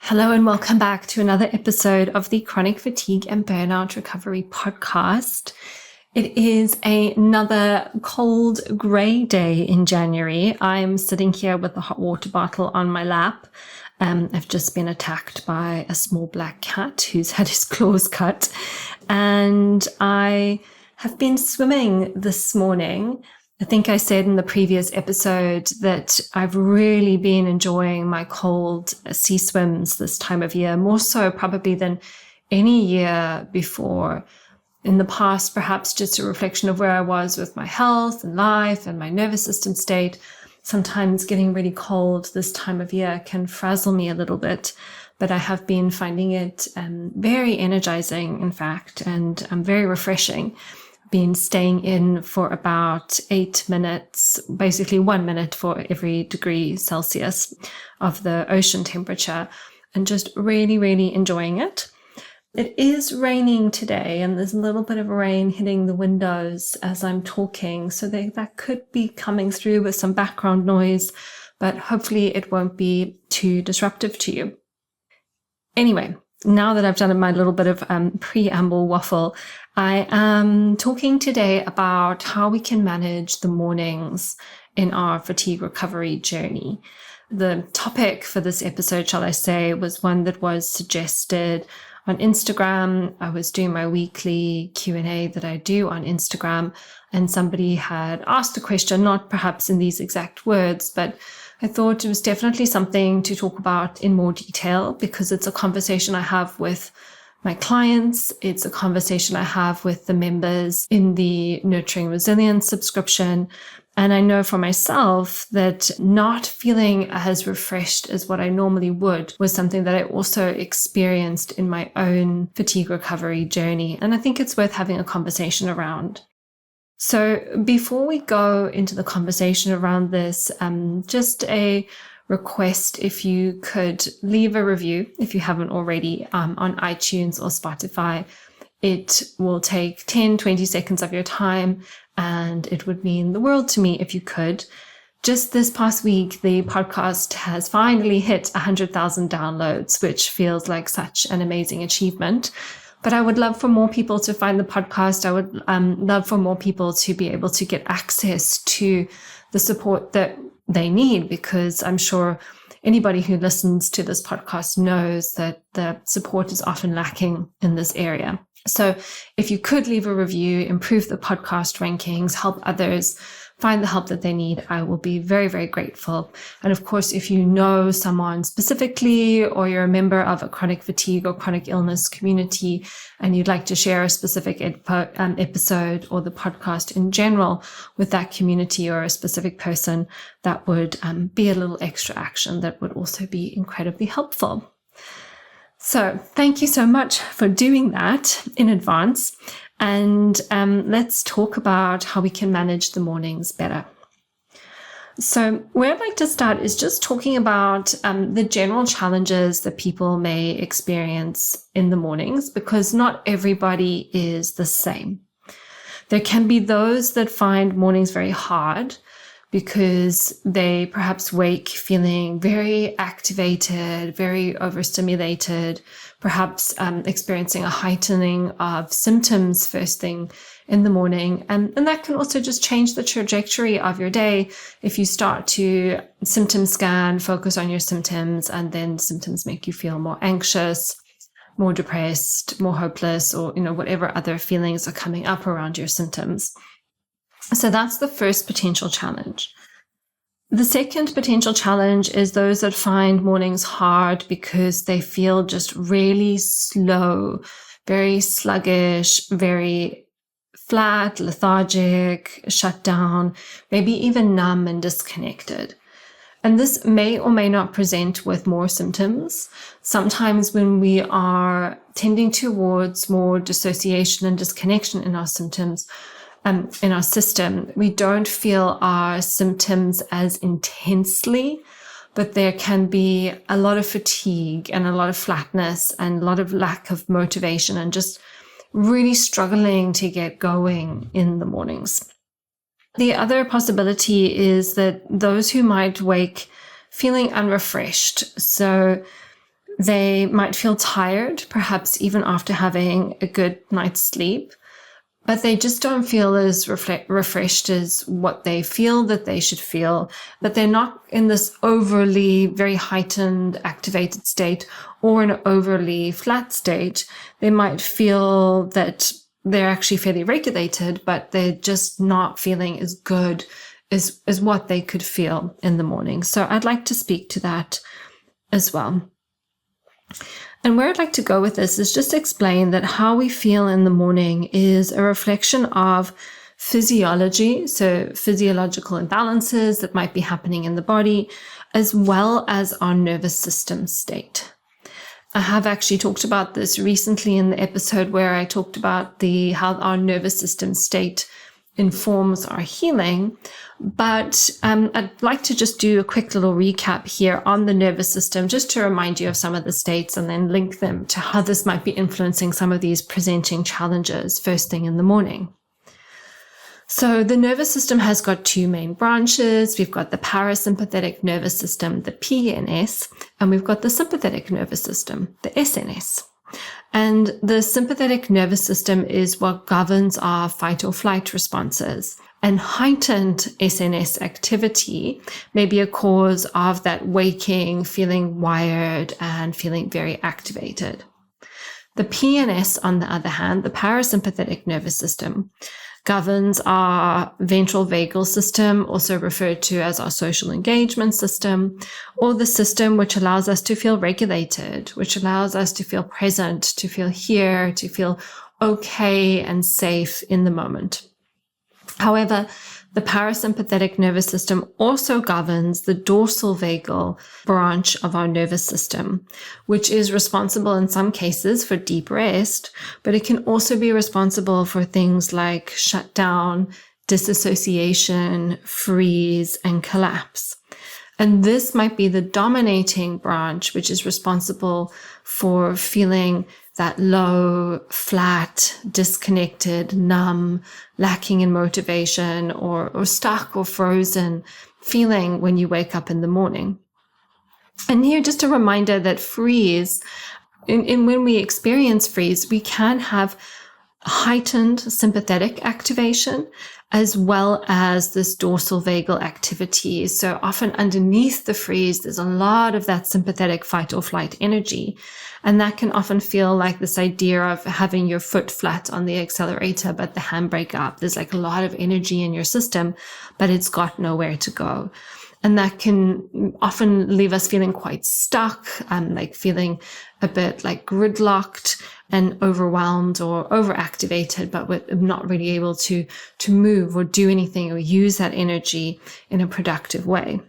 Hello and welcome back to another episode of the Chronic Fatigue and Burnout Recovery Podcast. It is another cold, grey day in January. I'm sitting here with a hot water bottle on my lap. I've just been attacked by a small black cat who's had his claws cut. And I have been swimming this morning. I think I said in the previous episode that I've really been enjoying my cold sea swims this time of year, more so probably than any year before. In the past, perhaps just a reflection of where I was with my health and life and my nervous system state. Sometimes getting really cold this time of year can frazzle me a little bit, but I have been finding it very energizing, in fact, and very refreshing. Been staying in for about 8 minutes, basically 1 minute for every degree Celsius of the ocean temperature, and just really, really enjoying it. It is raining today, and there's a little bit of rain hitting the windows as I'm talking, so that could be coming through with some background noise, but hopefully it won't be too disruptive to you. Anyway, now that I've done my little bit of preamble waffle, I am talking today about how we can manage the mornings in our fatigue recovery journey. The topic for this episode, shall I say, was one that was suggested on Instagram. I was doing my weekly Q&A that I do on Instagram, and somebody had asked a question, not perhaps in these exact words, but I thought it was definitely something to talk about in more detail because it's a conversation I have with my clients. It's a conversation I have with the members in the Nurturing Resilience subscription. And I know for myself that not feeling as refreshed as what I normally would was something that I also experienced in my own fatigue recovery journey. And I think it's worth having a conversation around. So before we go into the conversation around this, just a request if you could leave a review, if you haven't already, on iTunes or Spotify. It will take 10-20 seconds of your time, and it would mean the world to me if you could. Just this past week, the podcast has finally hit 100,000 downloads, which feels like such an amazing achievement. But I would love for more people to find the podcast. I would love for more people to be able to get access to the support that they need, because I'm sure anybody who listens to this podcast knows that the support is often lacking in this area. So if you could leave a review, improve the podcast rankings, help others find the help that they need, I will be very, very grateful. And of course, if you know someone specifically, or you're a member of a chronic fatigue or chronic illness community, and you'd like to share a specific episode or the podcast in general with that community or a specific person, that would be a little extra action that would also be incredibly helpful. So thank you so much for doing that in advance. And let's talk about how we can manage the mornings better. So where I'd like to start is just talking about the general challenges that people may experience in the mornings, because not everybody is the same. There can be those that find mornings very hard because they perhaps wake feeling very activated, very overstimulated, perhaps experiencing a heightening of symptoms first thing in the morning. And that can also just change the trajectory of your day if you start to symptom scan, focus on your symptoms, and then symptoms make you feel more anxious, more depressed, more hopeless, or whatever other feelings are coming up around your symptoms. So that's the first potential challenge. The second potential challenge is those that find mornings hard because they feel just really slow, very sluggish, very flat, lethargic, shut down, maybe even numb and disconnected. And this may or may not present with more symptoms. Sometimes when we are tending towards more dissociation and disconnection in our symptoms, in our system, we don't feel our symptoms as intensely, but there can be a lot of fatigue and a lot of flatness and a lot of lack of motivation and just really struggling to get going in the mornings. The other possibility is that those who might wake feeling unrefreshed, so They might feel tired, perhaps even after having a good night's sleep, but they just don't feel as refreshed as what they feel that they should feel. But they're not in this overly, very heightened, activated state or an overly flat state. They might feel that they're actually fairly regulated, but they're just not feeling as good as what they could feel in the morning. So I'd like to speak to that as well. And where I'd like to go with this is just explain that how we feel in the morning is a reflection of physiology, so physiological imbalances that might be happening in the body, as well as our nervous system state. I have actually talked about this recently in the episode where I talked about how our nervous system state informs our healing. But I'd like to just do a quick little recap here on the nervous system, just to remind you of some of the states and then link them to how this might be influencing some of these presenting challenges first thing in the morning. So the nervous system has got two main branches. We've got the parasympathetic nervous system, the PNS, and we've got the sympathetic nervous system, the SNS. And the sympathetic nervous system is what governs our fight or flight responses. And heightened SNS activity may be a cause of that waking, feeling wired, and feeling very activated. The PNS, on the other hand, the parasympathetic nervous system, governs our ventral vagal system, also referred to as our social engagement system, or the system which allows us to feel regulated, which allows us to feel present, to feel here, to feel okay and safe in the moment. However, the parasympathetic nervous system also governs the dorsal vagal branch of our nervous system, which is responsible in some cases for deep rest, but it can also be responsible for things like shutdown, disassociation, freeze, and collapse. And this might be the dominating branch, which is responsible for feeling that low, flat, disconnected, numb, lacking in motivation, or stuck or frozen feeling when you wake up in the morning. And here, just a reminder that freeze, when we experience freeze, we can have heightened sympathetic activation as well as this dorsal vagal activity. So often underneath the freeze, there's a lot of that sympathetic fight or flight energy. And that can often feel like this idea of having your foot flat on the accelerator, but the handbrake up. There's like a lot of energy in your system, but it's got nowhere to go. And that can often leave us feeling quite stuck, like feeling a bit like gridlocked and overwhelmed or overactivated, but we're not really able to move or do anything or use that energy in a productive way.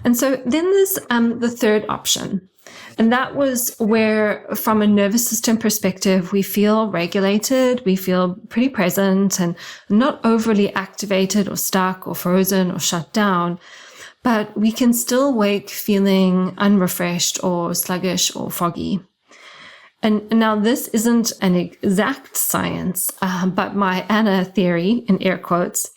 And so then there's the third option. And that was where, from a nervous system perspective, we feel regulated, we feel pretty present and not overly activated or stuck or frozen or shut down, but we can still wake feeling unrefreshed or sluggish or foggy. And now this isn't an exact science, but my Anna theory, in air quotes,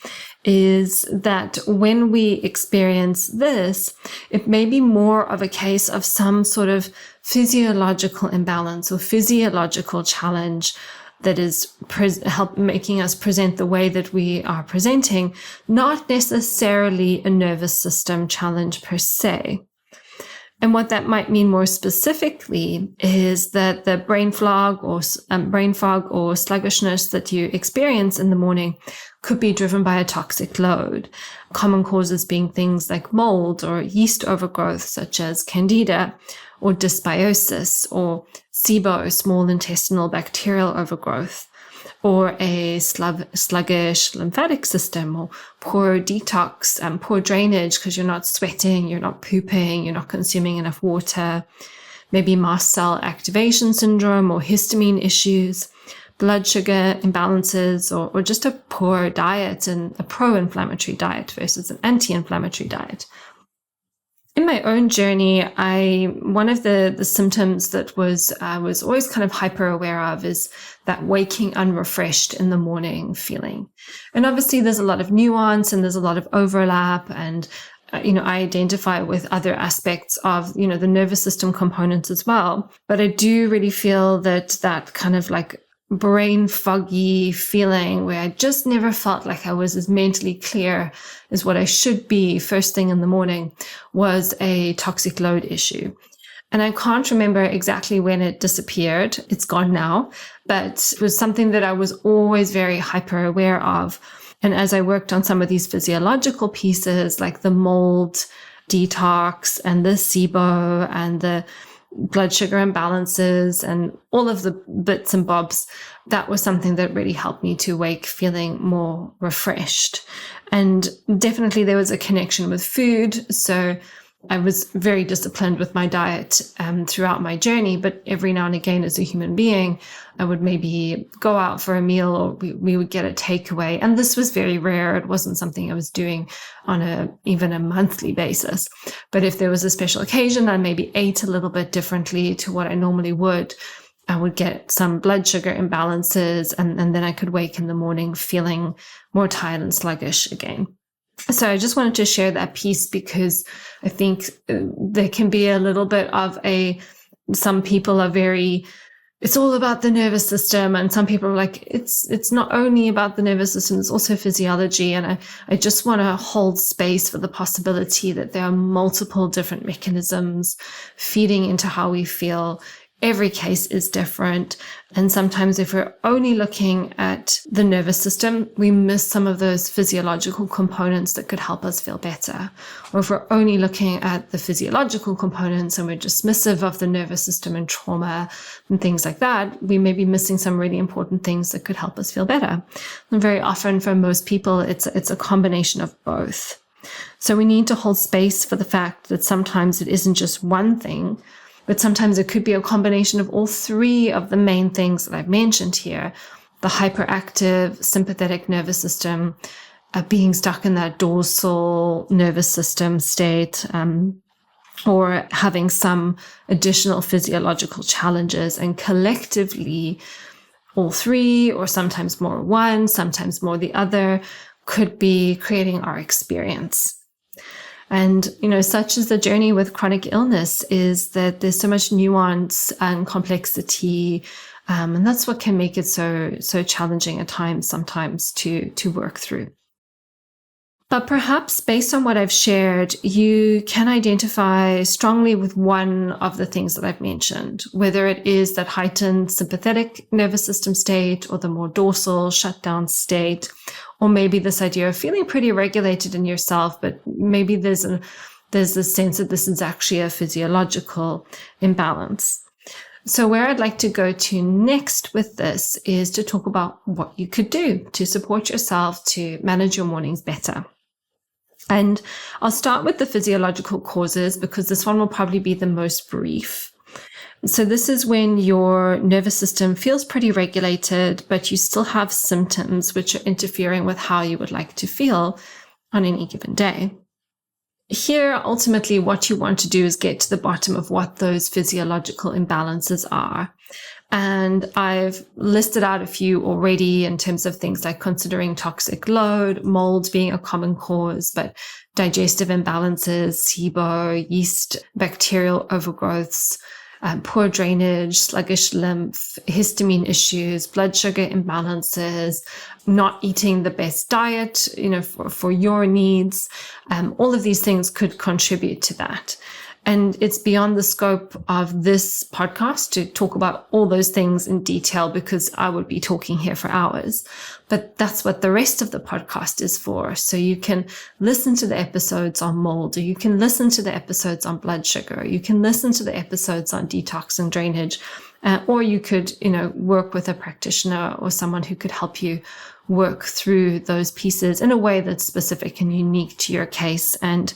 is that when we experience this, it may be more of a case of some sort of physiological imbalance or physiological challenge that is making us present the way that we are presenting, not necessarily a nervous system challenge per se. And what that might mean more specifically is that the brain fog or sluggishness that you experience in the morning could be driven by a toxic load. Common causes being things like mold or yeast overgrowth, such as candida, or dysbiosis, or SIBO, small intestinal bacterial overgrowth, or a sluggish lymphatic system, or poor detox and poor drainage because you're not sweating, you're not pooping, you're not consuming enough water, maybe mast cell activation syndrome or histamine issues, blood sugar imbalances, or just a poor diet and a pro-inflammatory diet versus an anti-inflammatory diet. In my own journey, one of the symptoms that I was always kind of hyper aware of is that waking unrefreshed in the morning feeling. And obviously there's a lot of nuance and there's a lot of overlap, and I identify with other aspects of, the nervous system components as well. But I do really feel that kind of like brain foggy feeling where I just never felt like I was as mentally clear as what I should be first thing in the morning was a toxic load issue. And I can't remember exactly when it disappeared. It's gone now, but it was something that I was always very hyper aware of. And as I worked on some of these physiological pieces, like the mold detox and the SIBO and the blood sugar imbalances and all of the bits and bobs, that was something that really helped me to wake feeling more refreshed. And definitely there was a connection with food. So I was very disciplined with my diet throughout my journey, but every now and again as a human being, I would maybe go out for a meal or we would get a takeaway. And this was very rare. It wasn't something I was doing on even a monthly basis. But if there was a special occasion, I maybe ate a little bit differently to what I normally would. I would get some blood sugar imbalances and then I could wake in the morning feeling more tired and sluggish again. So I just wanted to share that piece because I think there can be a little bit of some people are it's all about the nervous system. And some people are like, it's not only about the nervous system, it's also physiology. And I just want to hold space for the possibility that there are multiple different mechanisms feeding into how we feel. Every case is different. And sometimes if we're only looking at the nervous system, we miss some of those physiological components that could help us feel better. Or if we're only looking at the physiological components and we're dismissive of the nervous system and trauma and things like that, we may be missing some really important things that could help us feel better. And very often for most people, it's a combination of both. So we need to hold space for the fact that sometimes it isn't just one thing, but sometimes it could be a combination of all three of the main things that I've mentioned here. The hyperactive sympathetic nervous system, being stuck in that dorsal nervous system state, or having some additional physiological challenges. And collectively, all three, or sometimes more one, sometimes more the other, could be creating our experience. And, such is the journey with chronic illness, is that there's so much nuance and complexity. And that's what can make it so challenging at times, sometimes to work through. But perhaps based on what I've shared, you can identify strongly with one of the things that I've mentioned, whether it is that heightened sympathetic nervous system state or the more dorsal shutdown state, or maybe this idea of feeling pretty regulated in yourself, but maybe there's a sense that this is actually a physiological imbalance. So where I'd like to go to next with this is to talk about what you could do to support yourself to manage your mornings better. And I'll start with the physiological causes because this one will probably be the most brief. So this is when your nervous system feels pretty regulated, but you still have symptoms which are interfering with how you would like to feel on any given day. Here, ultimately, what you want to do is get to the bottom of what those physiological imbalances are. And I've listed out a few already in terms of things like considering toxic load, mold being a common cause, but digestive imbalances, SIBO, yeast, bacterial overgrowths, poor drainage, sluggish lymph, histamine issues, blood sugar imbalances, not eating the best diet, for your needs. All of these things could contribute to that. And it's beyond the scope of this podcast to talk about all those things in detail because I would be talking here for hours. But that's what the rest of the podcast is for. So you can listen to the episodes on mold, or you can listen to the episodes on blood sugar, or you can listen to the episodes on detox and drainage, or you could, work with a practitioner or someone who could help you work through those pieces in a way that's specific and unique to your case. And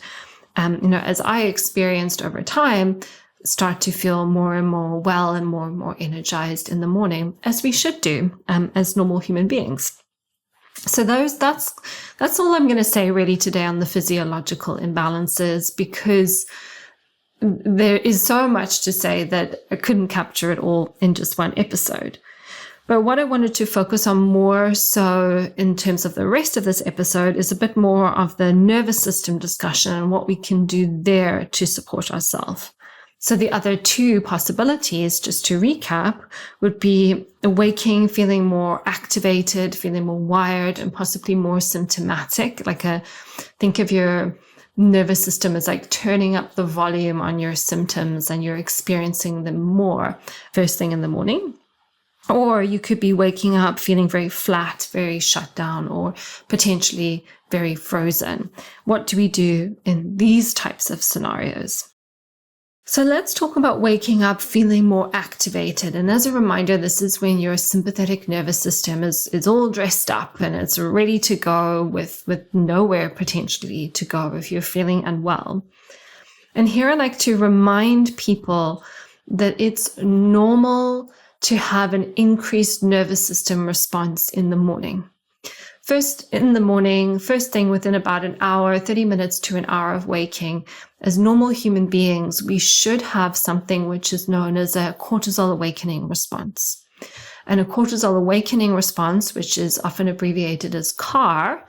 as I experienced over time, start to feel more and more well and more energized in the morning, as we should do as normal human beings. So that's all I'm going to say really today on the physiological imbalances, because there is so much to say that I couldn't capture it all in just one episode. But what I wanted to focus on more so in terms of the rest of this episode is a bit more of the nervous system discussion and what we can do there to support ourselves. So the other two possibilities, just to recap, would be waking, feeling more activated, feeling more wired, and possibly more symptomatic. Think of your nervous system as like turning up the volume on your symptoms and you're experiencing them more first thing in the morning. Or you could be waking up feeling very flat, very shut down, or potentially very frozen. What do we do in these types of scenarios? So let's talk about waking up feeling more activated. And as a reminder, this is when your sympathetic nervous system is all dressed up and it's ready to go with nowhere potentially to go if you're feeling unwell. And here I like to remind people that it's normal to have an increased nervous system response in the morning. First thing within about an hour, 30 minutes to an hour of waking, as normal human beings, we should have something which is known as a cortisol awakening response. And a cortisol awakening response, which is often abbreviated as CAR,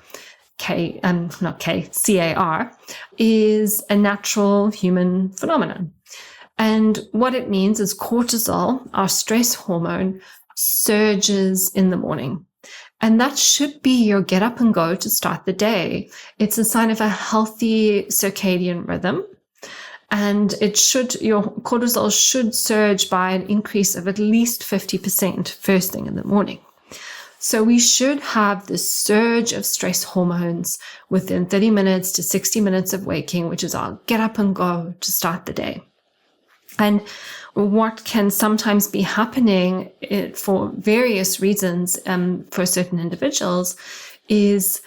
CAR, is a natural human phenomenon. And what it means is cortisol, our stress hormone, surges in the morning. And that should be your get up and go to start the day. It's a sign of a healthy circadian rhythm. And your cortisol should surge by an increase of at least 50% first thing in the morning. So we should have this surge of stress hormones within 30 minutes to 60 minutes of waking, which is our get up and go to start the day. And what can sometimes be happening for various reasons for certain individuals is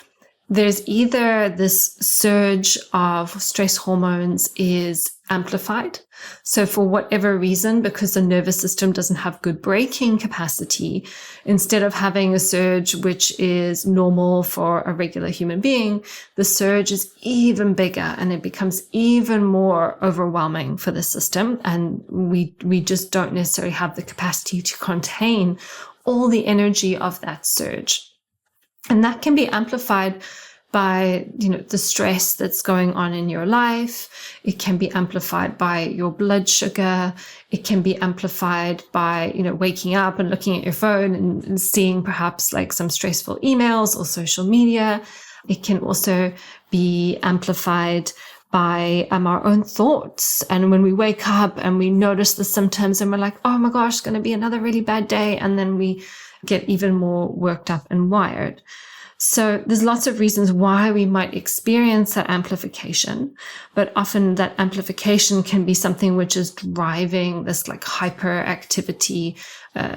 there's either this surge of stress hormones is amplified. So for whatever reason, because the nervous system doesn't have good braking capacity, instead of having a surge which is normal for a regular human being, the surge is even bigger and it becomes even more overwhelming for the system. And we just don't necessarily have the capacity to contain all the energy of that surge. And that can be amplified by, the stress that's going on in your life. It can be amplified by your blood sugar. It can be amplified by, waking up and looking at your phone and seeing perhaps like some stressful emails or social media. It can also be amplified by our own thoughts. And when we wake up and we notice the symptoms and we're like, oh my gosh, it's going to be another really bad day. And then we get even more worked up and wired. So there's lots of reasons why we might experience that amplification, but often that amplification can be something which is driving this like hyperactivity,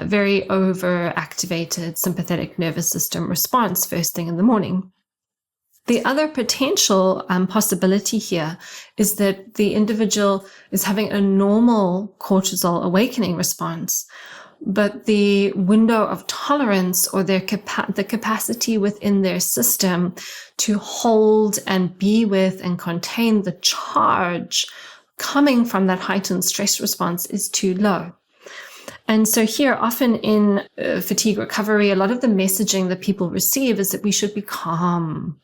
very overactivated sympathetic nervous system response first thing in the morning. The other potential possibility here is that the individual is having a normal cortisol awakening response, but the window of tolerance or the capacity within their system to hold and be with and contain the charge coming from that heightened stress response is too low. And so here, often in fatigue recovery, a lot of the messaging that people receive is that we should be calm.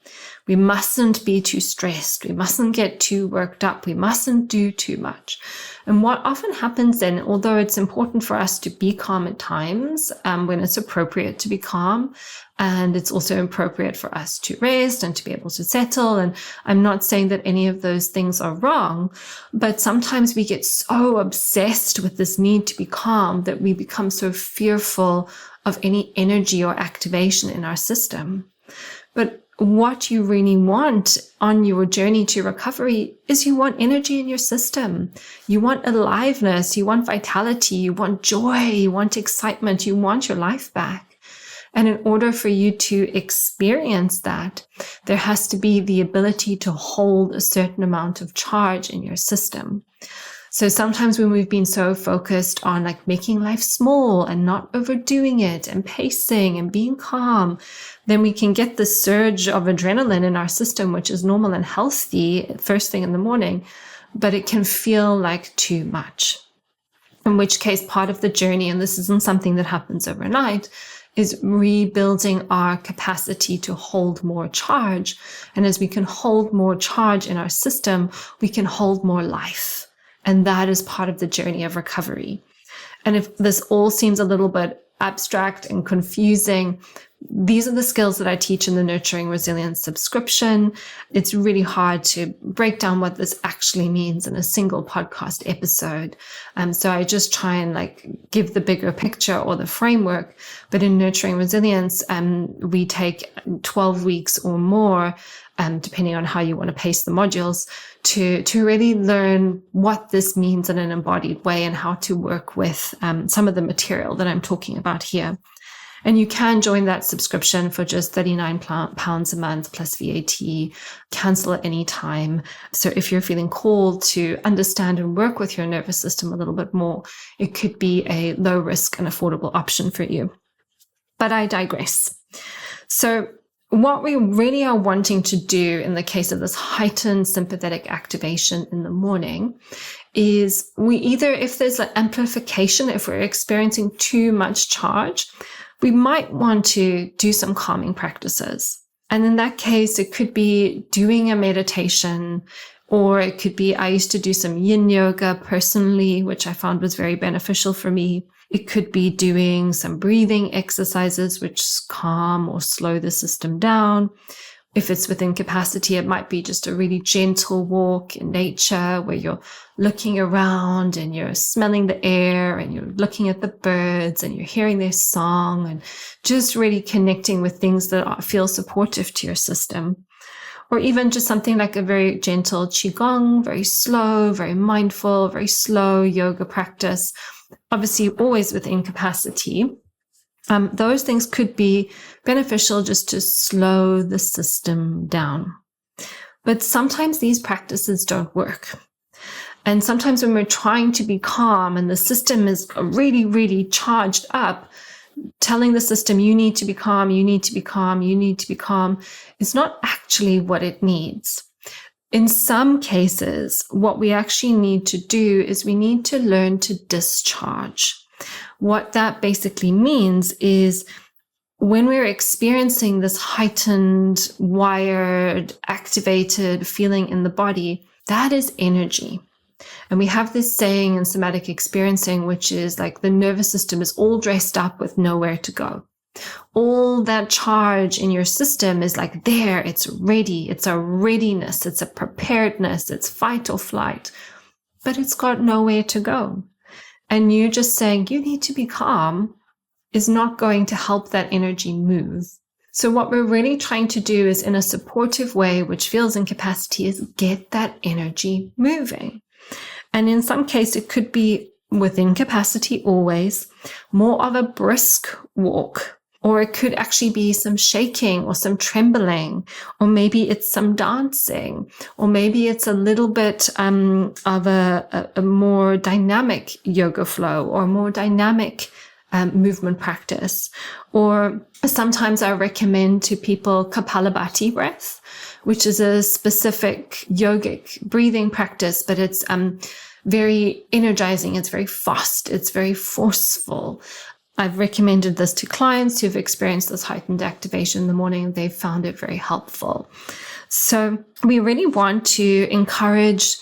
We mustn't be too stressed. We mustn't get too worked up. We mustn't do too much. And what often happens then, although it's important for us to be calm at times when it's appropriate to be calm, and it's also appropriate for us to rest and to be able to settle. And I'm not saying that any of those things are wrong, but sometimes we get so obsessed with this need to be calm that we become so fearful of any energy or activation in our system. But what you really want on your journey to recovery is you want energy in your system. You want aliveness, you want vitality, you want joy, you want excitement, you want your life back. And in order for you to experience that, there has to be the ability to hold a certain amount of charge in your system. So sometimes when we've been so focused on like making life small and not overdoing it and pacing and being calm, then we can get the surge of adrenaline in our system, which is normal and healthy first thing in the morning, but it can feel like too much. in which case part of the journey, and this isn't something that happens overnight, is rebuilding our capacity to hold more charge. And as we can hold more charge in our system, we can hold more life. And that is part of the journey of recovery. And if this all seems a little bit abstract and confusing, these are the skills that I teach in the Nurturing Resilience subscription. It's really hard to break down what this actually means in a single podcast episode. So I just try and give the bigger picture or the framework. But in Nurturing Resilience, we take 12 weeks or more, depending on how you want to pace the modules, to really learn what this means in an embodied way and how to work with some of the material that I'm talking about here. And you can join that subscription for just £39 a month plus VAT, cancel at any time. So if you're feeling called to understand and work with your nervous system a little bit more, it could be a low risk and affordable option for you. But I digress. So what we really are wanting to do in the case of this heightened sympathetic activation in the morning is if there's an amplification, if we're experiencing too much charge, we might want to do some calming practices. And in that case, it could be doing a meditation, or it could be, I used to do some yin yoga personally, which I found was very beneficial for me. It could be doing some breathing exercises, which calm or slow the system down. If it's within capacity, it might be just a really gentle walk in nature where you're looking around and you're smelling the air and you're looking at the birds and you're hearing their song and just really connecting with things that feel supportive to your system. Or even just something like a very gentle qigong, very slow, very mindful, very slow yoga practice, obviously always within capacity. Those things could be beneficial just to slow the system down. But sometimes these practices don't work. And sometimes when we're trying to be calm and the system is really, really charged up, telling the system, you need to be calm, you need to be calm, you need to be calm, is not actually what it needs. In some cases, what we actually need to do is we need to learn to discharge. What that basically means is when we're experiencing this heightened, wired, activated feeling in the body, that is energy. And we have this saying in somatic experiencing, which is like the nervous system is all dressed up with nowhere to go. All that charge in your system is like there, it's ready, it's a readiness, it's a preparedness, it's fight or flight, but it's got nowhere to go. And you just saying you need to be calm is not going to help that energy move. So what we're really trying to do is in a supportive way, which feels in capacity, is get that energy moving. And in some case, it could be within capacity always, more of a brisk walk, or it could actually be some shaking or some trembling, or maybe it's some dancing, or maybe it's a little bit of a more dynamic yoga flow or more dynamic movement practice. Or sometimes I recommend to people Kapalabhati breath, which is a specific yogic breathing practice, but it's very energizing. It's very fast. It's very forceful. I've recommended this to clients who've experienced this heightened activation in the morning. They've found it very helpful. So we really want to encourage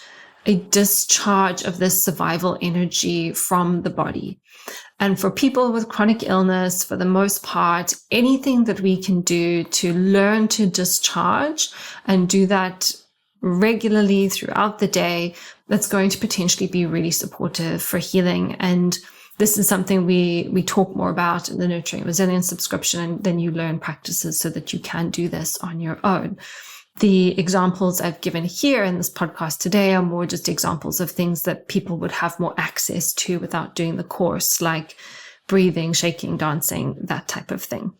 a discharge of this survival energy from the body. And for people with chronic illness, for the most part, anything that we can do to learn to discharge and do that regularly throughout the day, that's going to potentially be really supportive for healing. And this is something we talk more about in the Nurturing Resilience subscription, and then you learn practices so that you can do this on your own. The examples I've given here in this podcast today are more just examples of things that people would have more access to without doing the course, like breathing, shaking, dancing, that type of thing.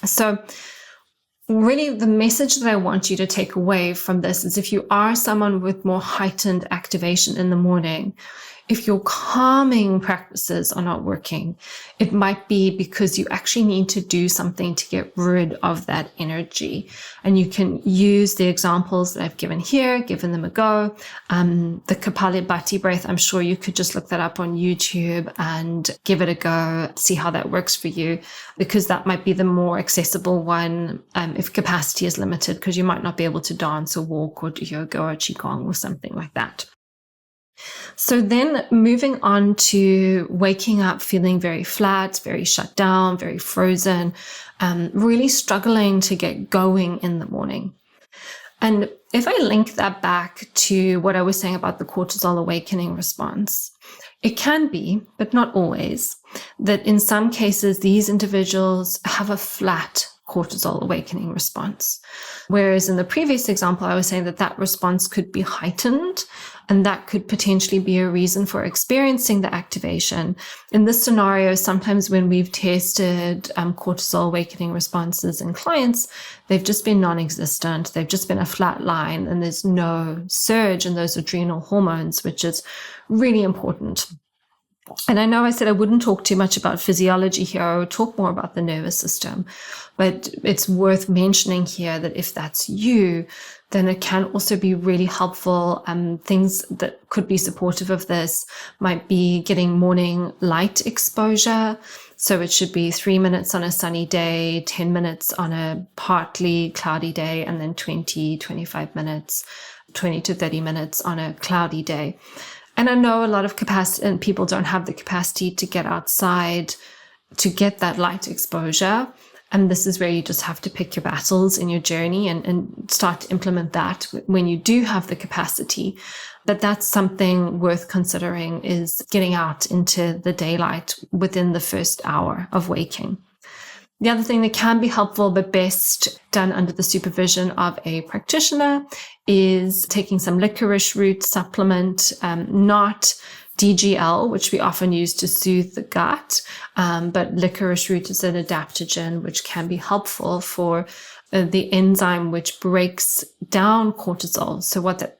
So really the message that I want you to take away from this is if you are someone with more heightened activation in the morning, If your calming practices are not working, it might be because you actually need to do something to get rid of that energy. And you can use the examples that I've given here, given them a go. The Kapalabhati breath, I'm sure you could just look that up on YouTube and give it a go, see how that works for you, because that might be the more accessible one if capacity is limited, because you might not be able to dance or walk or do yoga or qigong or something like that. So then moving on to waking up feeling very flat, very shut down, very frozen, really struggling to get going in the morning. And if I link that back to what I was saying about the cortisol awakening response, it can be, but not always, that in some cases, these individuals have a flat cortisol awakening response. Whereas in the previous example, I was saying that that response could be heightened, and that could potentially be a reason for experiencing the activation. In this scenario, sometimes when we've tested cortisol awakening responses in clients, they've just been non-existent. They've just been a flat line, and there's no surge in those adrenal hormones, which is really important. And I know I said I wouldn't talk too much about physiology here. I would talk more about the nervous system. But it's worth mentioning here that if that's you, then it can also be really helpful. Things that could be supportive of this might be getting morning light exposure. So it should be 3 minutes on a sunny day, 10 minutes on a partly cloudy day, and then 20 to 30 minutes on a cloudy day. And I know a lot of capacity and people don't have the capacity to get outside to get that light exposure. And this is where you just have to pick your battles in your journey and start to implement that when you do have the capacity. But that's something worth considering, is getting out into the daylight within the first hour of waking. The other thing that can be helpful, but best done under the supervision of a practitioner, is taking some licorice root supplement, not DGL, which we often use to soothe the gut, but licorice root is an adaptogen, which can be helpful for the enzyme which breaks down cortisol. So what that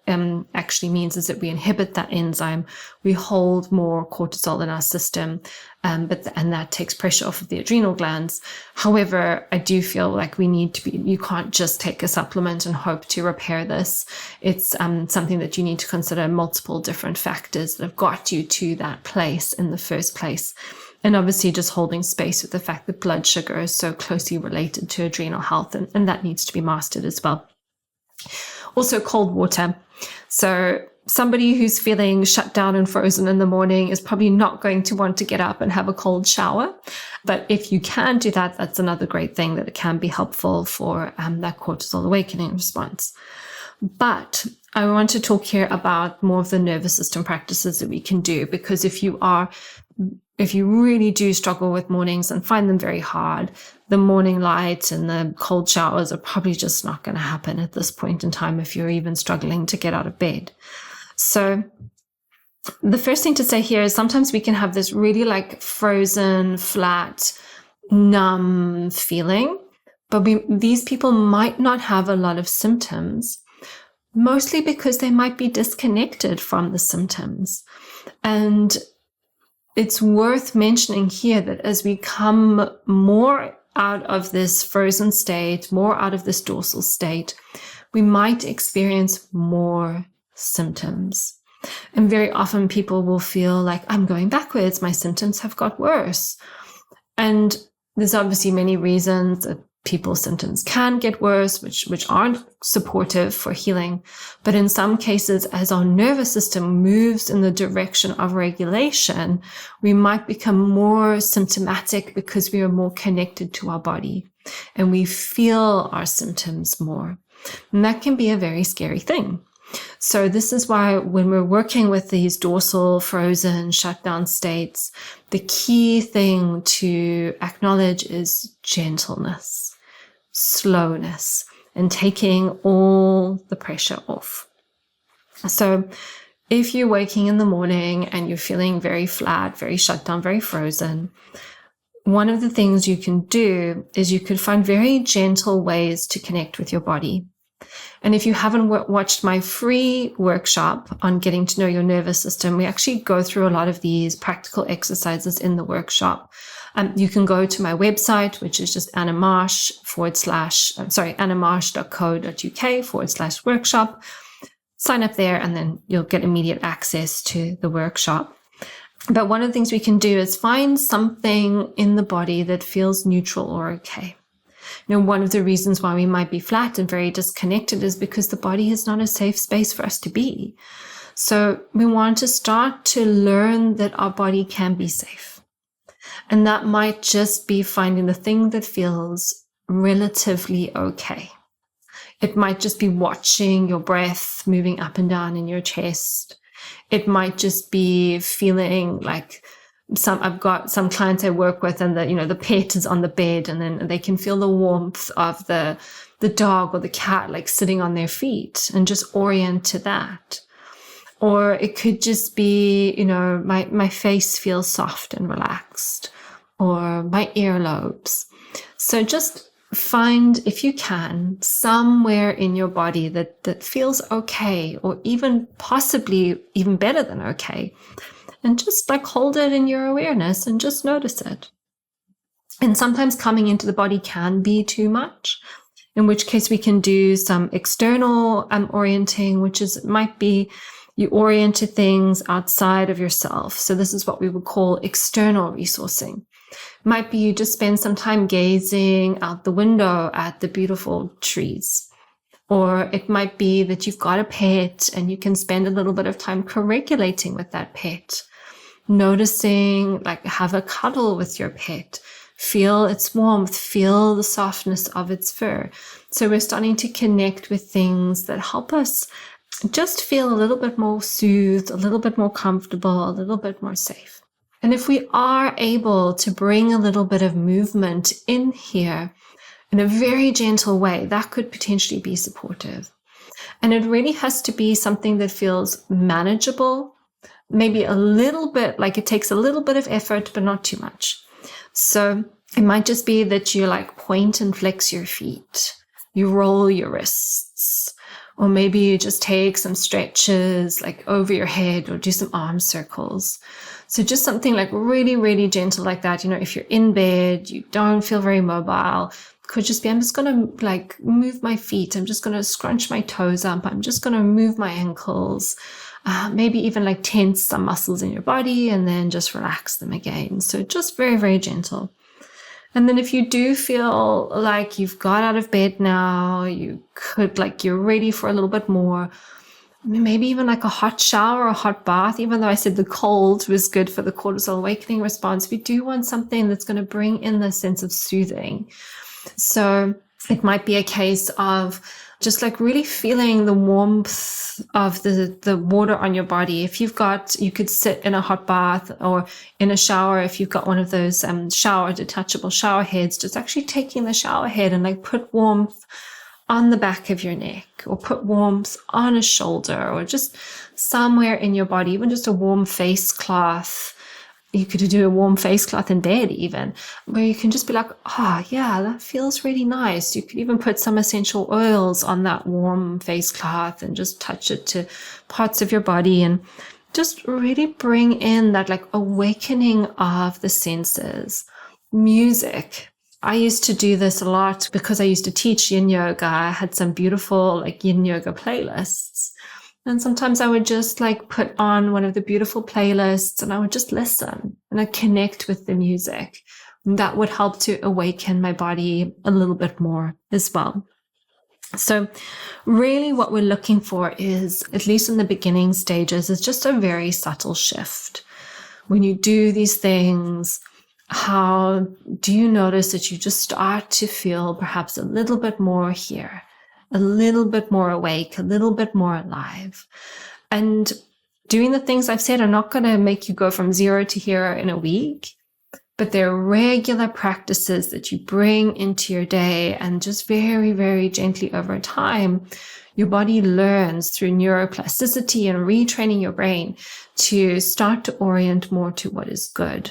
actually means is that we inhibit that enzyme, we hold more cortisol in our system, and that takes pressure off of the adrenal glands. However, I do feel like you can't just take a supplement and hope to repair this. It's something that you need to consider multiple different factors that have got you to that place in the first place. And obviously just holding space with the fact that blood sugar is so closely related to adrenal health, and that needs to be mastered as well. Also, cold water. So somebody who's feeling shut down and frozen in the morning is probably not going to want to get up and have a cold shower. But if you can do that, that's another great thing, that it can be helpful for that cortisol awakening response. But I want to talk here about more of the nervous system practices that we can do, because if you really do struggle with mornings and find them very hard, the morning light and the cold showers are probably just not going to happen at this point in time if you're even struggling to get out of bed. So the first thing to say here is sometimes we can have this really like frozen, flat, numb feeling, but these people might not have a lot of symptoms, mostly because they might be disconnected from the symptoms. And it's worth mentioning here that as we come more out of this frozen state, more out of this dorsal state, we might experience more symptoms. And very often people will feel like, I'm going backwards, my symptoms have got worse. And there's obviously many reasons that people's symptoms can get worse, which aren't supportive for healing. But in some cases, as our nervous system moves in the direction of regulation, we might become more symptomatic because we are more connected to our body and we feel our symptoms more. And that can be a very scary thing. So this is why when we're working with these dorsal, frozen, shutdown states, the key thing to acknowledge is gentleness, slowness, and taking all the pressure off. So if you're waking in the morning and you're feeling very flat, very shut down, very frozen, one of the things you can do is you can find very gentle ways to connect with your body. And if you haven't watched my free workshop on getting to know your nervous system, we actually go through a lot of these practical exercises in the workshop. You can go to my website, which is just annamarsh.co.uk/workshop. Sign up there, and then you'll get immediate access to the workshop. But one of the things we can do is find something in the body that feels neutral or okay. One of the reasons why we might be flat and very disconnected is because the body is not a safe space for us to be. So we want to start to learn that our body can be safe. And that might just be finding the thing that feels relatively okay. It might just be watching your breath moving up and down in your chest. It might just be feeling like I've got some clients I work with, and the pet is on the bed, and then they can feel the warmth of the dog or the cat like sitting on their feet, and just orient to that. Or it could just be, my face feels soft and relaxed, or my earlobes. So just find, if you can, somewhere in your body that feels okay, or even possibly even better than okay. And just like hold it in your awareness and just notice it. And sometimes coming into the body can be too much, in which case we can do some external orienting, might be you orient to things outside of yourself. So this is what we would call external resourcing. Might be you just spend some time gazing out the window at the beautiful trees. Or it might be that you've got a pet and you can spend a little bit of time co-regulating with that pet. Noticing, like, have a cuddle with your pet, feel its warmth, feel the softness of its fur. So we're starting to connect with things that help us just feel a little bit more soothed, a little bit more comfortable, a little bit more safe. And if we are able to bring a little bit of movement in here in a very gentle way, that could potentially be supportive. And it really has to be something that feels manageable. Maybe a little bit, like it takes a little bit of effort, but not too much. So it might just be that you like point and flex your feet. You roll your wrists. Or maybe you just take some stretches like over your head, or do some arm circles. So just something like really, really gentle like that. If you're in bed, you don't feel very mobile, could just be, I'm just going to like move my feet. I'm just going to scrunch my toes up. I'm just going to move my ankles. Maybe even like tense some muscles in your body and then just relax them again. So just very, very gentle. And then if you do feel like you've got out of bed now, you're ready for a little bit more, maybe even like a hot shower or a hot bath. Even though I said the cold was good for the cortisol awakening response, we do want something that's going to bring in the sense of soothing. So it might be a case of just like really feeling the warmth of the water on your body. If you could sit in a hot bath or in a shower. If you've got one of those detachable shower heads, just actually taking the shower head and like put warmth on the back of your neck, or put warmth on a shoulder, or just somewhere in your body, even just a warm face cloth. You could do a warm face cloth in bed even, where you can just be like, yeah, that feels really nice. You could even put some essential oils on that warm face cloth and just touch it to parts of your body and just really bring in that like awakening of the senses. Music. I used to do this a lot because I used to teach yin yoga. I had some beautiful like yin yoga playlists. And sometimes I would just like put on one of the beautiful playlists and I would just listen and I'd connect with the music. And that would help to awaken my body a little bit more as well. So really what we're looking for is, at least in the beginning stages, is just a very subtle shift. When you do these things, how do you notice that you just start to feel perhaps a little bit more here? A little bit more awake, a little bit more alive. And doing the things I've said are not going to make you go from 0 to hero in a week, but they're regular practices that you bring into your day, and just very, very gently over time, your body learns through neuroplasticity and retraining your brain to start to orient more to what is good.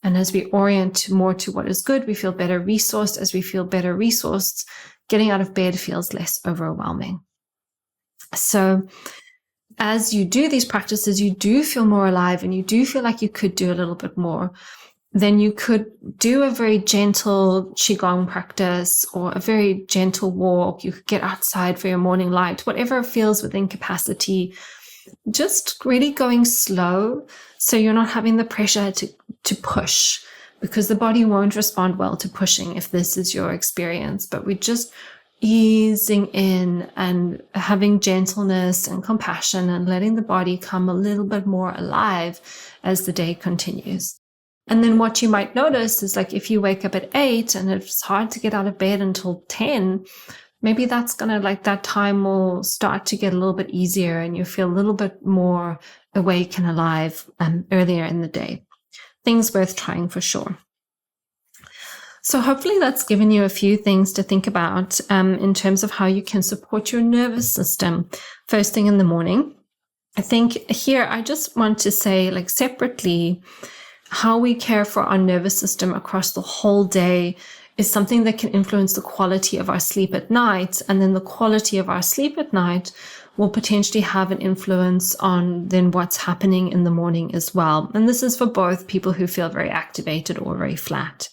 And as we orient more to what is good, we feel better resourced. As we feel better resourced, getting out of bed feels less overwhelming. So as you do these practices, you do feel more alive and you do feel like you could do a little bit more. Then you could do a very gentle Qigong practice or a very gentle walk. You could get outside for your morning light, whatever feels within capacity. Just really going slow so you're not having the pressure to push, because the body won't respond well to pushing if this is your experience. But we're just easing in and having gentleness and compassion and letting the body come a little bit more alive as the day continues. And then what you might notice is, like, if you wake up at 8 and it's hard to get out of bed until 10, maybe that's that time will start to get a little bit easier and you feel a little bit more awake and alive earlier in the day. Things worth trying for sure. So hopefully that's given you a few things to think about in terms of how you can support your nervous system first thing in the morning. I think here I just want to say, like, separately, how we care for our nervous system across the whole day is something that can influence the quality of our sleep at night. And then the quality of our sleep at night will potentially have an influence on then what's happening in the morning as well. And this is for both people who feel very activated or very flat.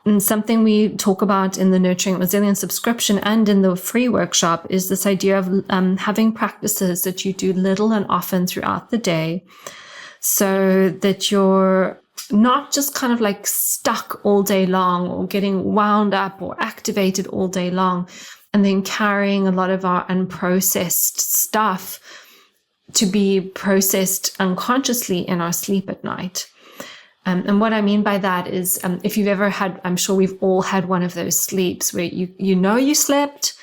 And something we talk about in the Nurturing Resilience subscription and in the free workshop is this idea of having practices that you do little and often throughout the day, so that you're not just kind of like stuck all day long or getting wound up or activated all day long and then carrying a lot of our unprocessed stuff to be processed unconsciously in our sleep at night. And what I mean by that is, if you've ever had, I'm sure we've all had one of those sleeps where you slept,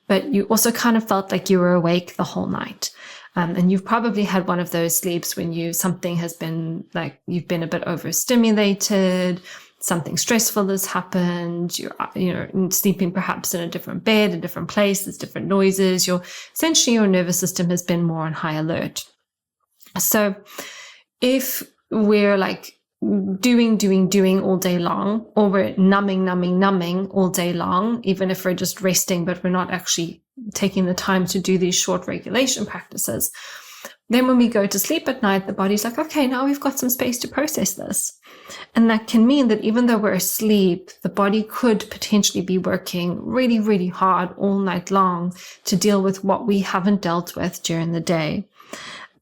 but you also kind of felt like you were awake the whole night. And you've probably had one of those sleeps when something has been like, you've been a bit overstimulated, something stressful has happened, you're sleeping perhaps in a different bed, a different place, there's different noises, essentially your nervous system has been more on high alert. So if we're like doing all day long, or we're numbing all day long, even if we're just resting, but we're not actually taking the time to do these short regulation practices, then when we go to sleep at night, the body's like, okay, now we've got some space to process this. And that can mean that even though we're asleep, the body could potentially be working really, really hard all night long to deal with what we haven't dealt with during the day.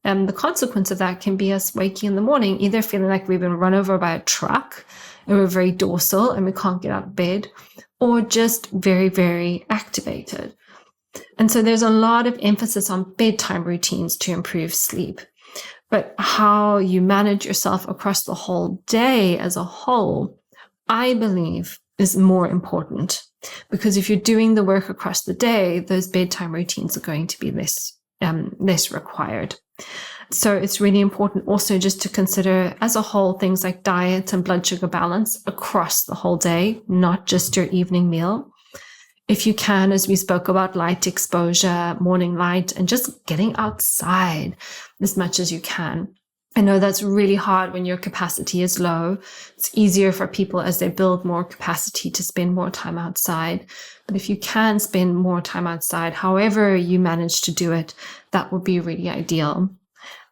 And the consequence of that can be us waking in the morning, either feeling like we've been run over by a truck and we're very dorsal and we can't get out of bed, or just very, very activated. And so there's a lot of emphasis on bedtime routines to improve sleep. But how you manage yourself across the whole day as a whole, I believe, is more important. Because if you're doing the work across the day, those bedtime routines are going to be less required. So it's really important also just to consider as a whole things like diet and blood sugar balance across the whole day, not just your evening meal. If you can, as we spoke about, light exposure, morning light, and just getting outside as much as you can. I know that's really hard when your capacity is low. It's easier for people as they build more capacity to spend more time outside. But if you can spend more time outside, however you manage to do it, that would be really ideal.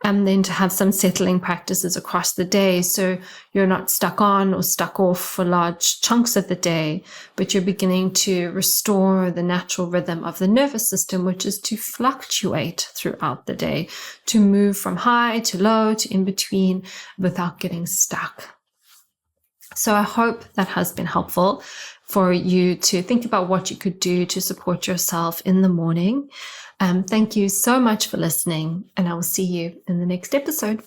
And then to have some settling practices across the day, so you're not stuck on or stuck off for large chunks of the day, but you're beginning to restore the natural rhythm of the nervous system, which is to fluctuate throughout the day, to move from high to low to in between without getting stuck. So I hope that has been helpful for you to think about what you could do to support yourself in the morning. Thank you so much for listening, and I will see you in the next episode.